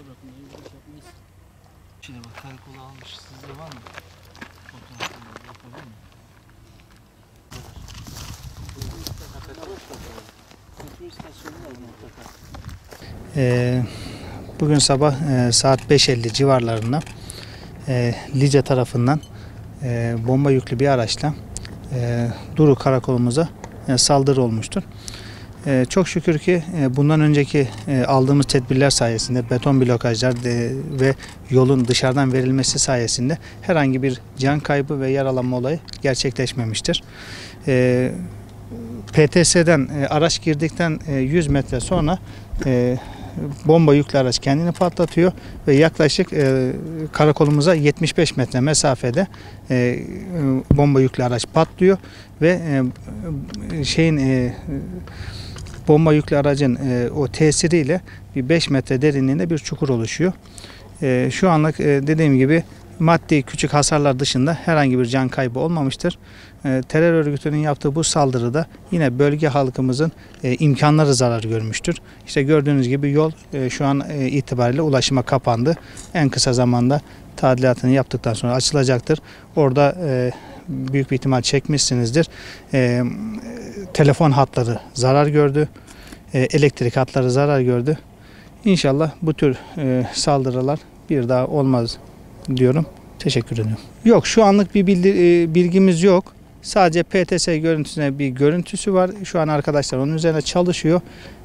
bırakın. Yürüyüş yapmayız. Şimdi bak karakola almış. Sizde var mı? Fotoğrafını yapabilir mi? Kontrol istasyonu var mutlaka. Bugün sabah saat 5:50 civarlarında Lice tarafından bomba yüklü bir araçla Duru karakolumuza saldırı olmuştur. Çok şükür ki bundan önceki aldığımız tedbirler sayesinde beton blokajlar ve yolun dışarıdan verilmesi sayesinde herhangi bir can kaybı ve yaralanma olayı gerçekleşmemiştir. PTS'den araç girdikten 100 metre sonra bomba yüklü araç kendini patlatıyor ve yaklaşık karakolumuza 75 metre mesafede bomba yüklü araç patlıyor ve bomba yüklü aracın o tesiriyle bir 5 metre derinliğinde bir çukur oluşuyor. Şu anlık dediğim gibi maddi küçük hasarlar dışında herhangi bir can kaybı olmamıştır. Terör örgütünün yaptığı bu saldırıda yine bölge halkımızın imkanları zarar görmüştür. İşte gördüğünüz gibi yol şu an itibariyle ulaşıma kapandı. En kısa zamanda tadilatını yaptıktan sonra açılacaktır. Orada büyük bir ihtimal çekmişsinizdir. Telefon hatları zarar gördü. Elektrik hatları zarar gördü. İnşallah bu tür saldırılar bir daha olmaz diyorum. Teşekkür ediyorum. Yok, şu anlık bir bilgimiz yok. Sadece PTS görüntüsüne bir görüntüsü var. Şu an arkadaşlar onun üzerine çalışıyor.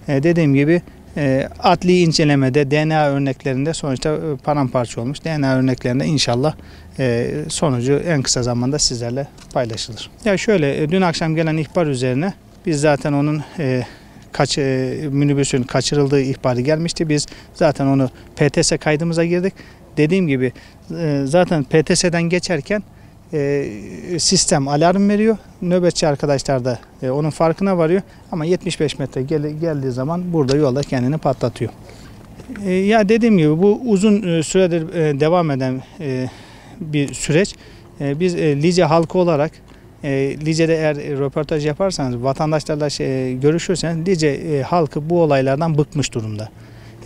Dediğim gibi adli incelemede DNA örneklerinde sonuçta paramparça olmuş. DNA örneklerinde inşallah sonucu en kısa zamanda sizlerle paylaşılır. Ya şöyle, dün akşam gelen ihbar üzerine biz zaten onun minibüsün kaçırıldığı ihbarı gelmişti. Biz zaten onu PTS kaydımıza girdik. Dediğim gibi zaten PTS'den geçerken sistem alarm veriyor. Nöbetçi arkadaşlar da onun farkına varıyor. Ama 75 metre geldiği zaman burada yolda kendini patlatıyor. Ya dediğim gibi bu uzun süredir devam eden bir süreç. Biz Lice halkı olarak Lice'de eğer röportaj yaparsanız, vatandaşlarla görüşürseniz Lice halkı bu olaylardan bıkmış durumda.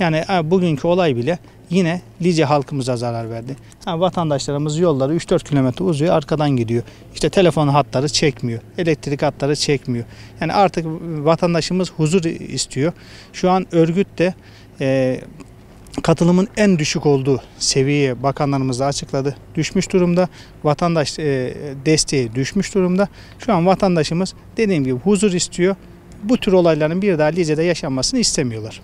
Yani bugünkü olay bile yine Lice halkımıza zarar verdi. Vatandaşlarımız yolları 3-4 kilometre uzuyor, arkadan gidiyor. İşte telefon hatları çekmiyor, elektrik hatları çekmiyor. Yani artık vatandaşımız huzur istiyor. Şu an örgüt de katılımın en düşük olduğu seviyeye bakanlarımız da açıkladı. Düşmüş durumda. Vatandaş desteği düşmüş durumda. Şu an vatandaşımız dediğim gibi huzur istiyor. Bu tür olayların bir daha Lice'de yaşanmasını istemiyorlar.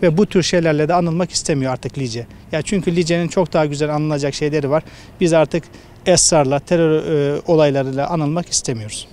Ve bu tür şeylerle de anılmak istemiyor artık Lice. Ya çünkü Lice'nin çok daha güzel anılacak şeyleri var. Biz artık esrarla, terör olaylarıyla anılmak istemiyoruz.